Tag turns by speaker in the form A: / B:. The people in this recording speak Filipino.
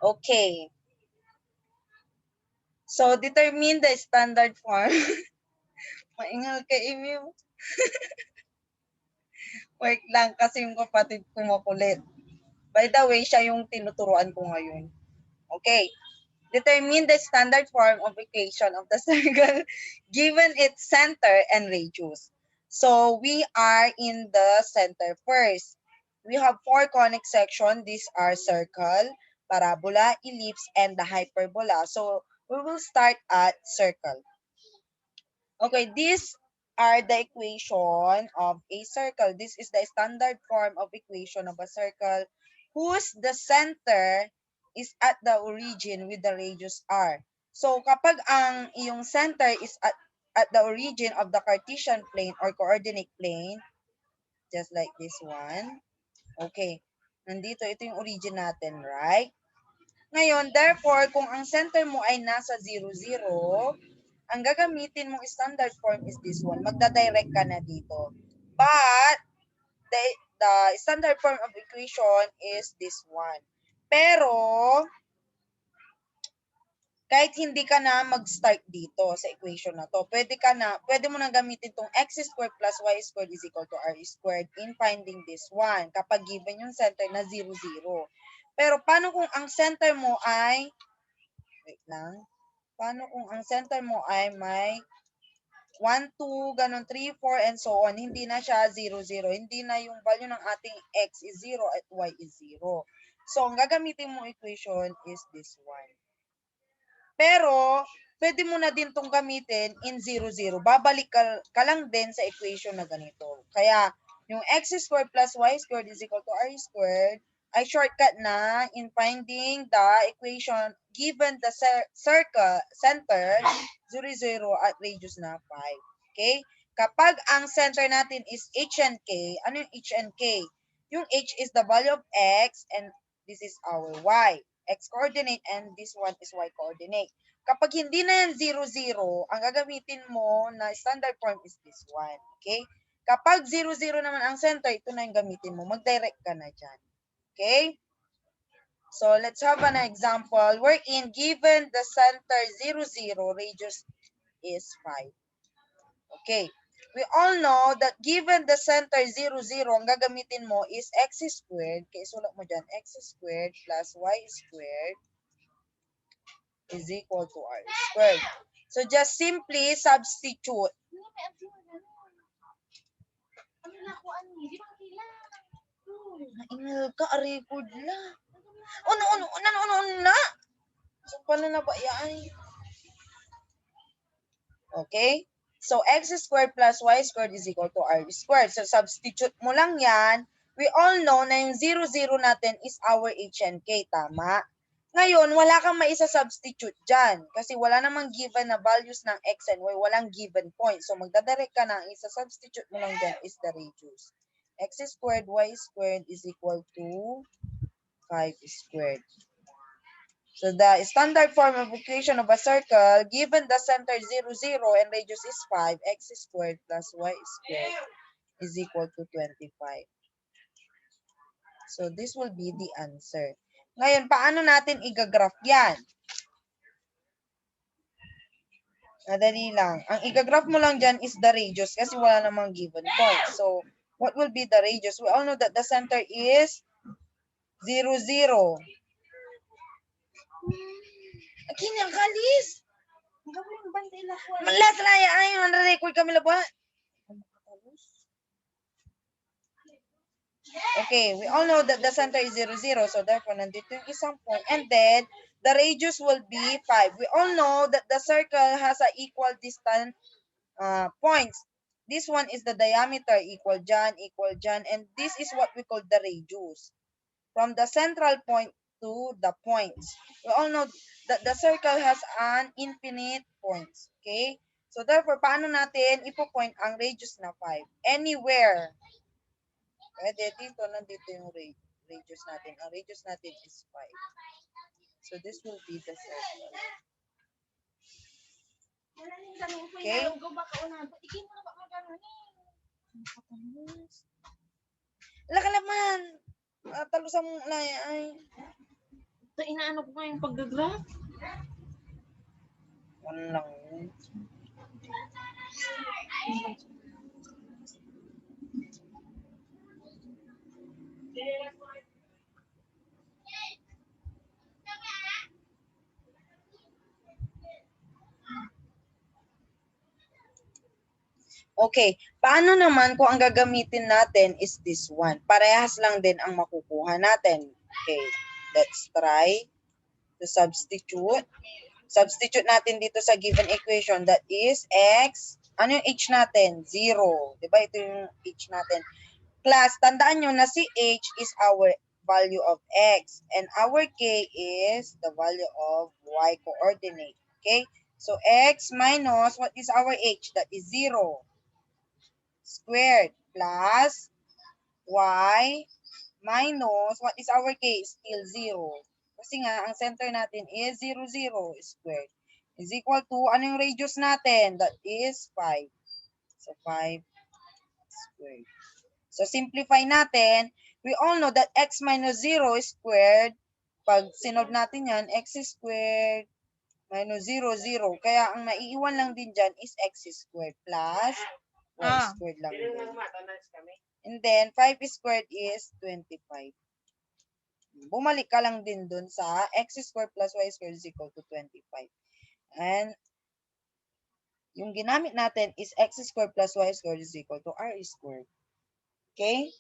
A: Okay. So, determine the standard form. Maingal ka, Emi. Wait lang, kasi yung kapatid ko makulit. By the way, siya yung tinuturuan ko ngayon. Okay. Determine the standard form of equation of the circle given its center and radius. So, we are in the center first. We have 4 conic sections. These are circle, parabola, ellipse, and the hyperbola. So, we will start at circle. Okay, these are the equation of a circle. This is the standard form of equation of a circle whose the center is at the origin with the radius r. So, kapag ang iyong center is at the origin of the Cartesian plane or coordinate plane, just like this one. Okay, nandito, ito yung origin natin, right? Ngayon, therefore, kung ang center mo ay nasa 0, 0, ang gagamitin mong standard form is this one. Magda-direct ka na dito. But, the standard form of equation is this one. Pero, kahit hindi ka na mag-start dito sa equation na to, pwede mo na gamitin tong x squared plus y squared is equal to r squared in finding this one kapag given yung center na 0, 0. Pero, paano kung ang center mo ay, wait lang, paano kung ang center mo ay may 1, 2, ganun, 3, 4, and so on. Hindi na siya 0, 0. Hindi na yung value ng ating x is 0 at y is 0. So, ang gagamitin mong equation is this one. Pero, pwede mo na din itong gamitin in 0, 0. Babalik ka lang din sa equation na ganito. Kaya, yung x squared plus y squared is equal to r squared ay shortcut na in finding the equation given the circle center 0, 0 at radius na 5. Okay? Kapag ang center natin is h and k, ano yung h and k? Yung h is the value of x and this is our y. X coordinate and this one is y coordinate. Kapag hindi na yan 0, 0, ang gagamitin mo na standard form is this one. Okay? Kapag 0, 0 naman ang center, ito na yung gamitin mo. Mag-direct ka na dyan. Okay? So, let's have an example wherein given the center 0, 0, radius is 5. Okay. We all know that given the center 0, 0, ang gagamitin mo is x squared. Okay, sulat mo dyan. X squared plus y squared is equal to r squared. So, just simply substitute. Naingal ka, record la. Una. So, paano na ba yan? Okay? So, x squared plus y squared is equal to r squared. So, substitute mo lang yan. We all know na yung 0, 0 natin is our h and k. Tama? Ngayon, wala kang maisa-substitute dyan. Kasi wala namang given na values ng x and y. Walang given point. So, magdadirect ka na. Ang isa-substitute mo lang dyan is the radius. X squared, y squared is equal to 5 squared. So, the standard form of equation of a circle, given the center 0, 0, and radius is 5, x squared plus y squared is equal to 25. So, this will be the answer. Ngayon, paano natin i-graph yan? Madali lang. Ang i-graph mo lang dyan is the radius kasi wala namang given point. So, what will be the radius? We all know that the center is 0, 0. Akin ang kalis! Malas na ay, record kami labuhan. Okay, we all know that the center is 0, 0. So, therefore, nandito yung isang point. And then, the radius will be 5. We all know that the circle has a equal distance points. This one is the diameter, equal dyan. And this is what we call the radius. From the central point to the points. We all know that the circle has an infinite points. Okay? So, therefore, paano natin ipo-point ang radius na 5? Anywhere. Pwede dito, nandito yung radius natin. Ang radius natin is 5. So, this will be the circle. Okay? Laka naman. Talusan mo na ay.
B: Inaano ko nga yung pag-graph.
A: Ano lang yun. Okay, paano naman kung ang gagamitin natin is this one? Parehas lang din ang makukuha natin. Okay, let's try to substitute. Substitute natin dito sa given equation that is x. Ano yung h natin? 0. Diba ito yung h natin? Class, tandaan nyo na si h is our value of x and our k is the value of y coordinate. Okay? So x minus, what is our h? That is 0 squared plus y minus, what is our k? Still 0. Kasi nga, ang center natin is 0, 0 squared is equal to, ano yung radius natin? That is 5. So, 5 squared. So, simplify natin. We all know that x minus 0 squared. Pag sinod natin yan, x squared minus 0, 0. Kaya, ang naiiwan lang din dyan is x squared plus y squared lang din. And then, 5 squared is 25. Bumalik ka lang din dun sa x squared plus y squared is equal to 25. And yung ginamit natin is x squared plus y squared is equal to r squared. Okay?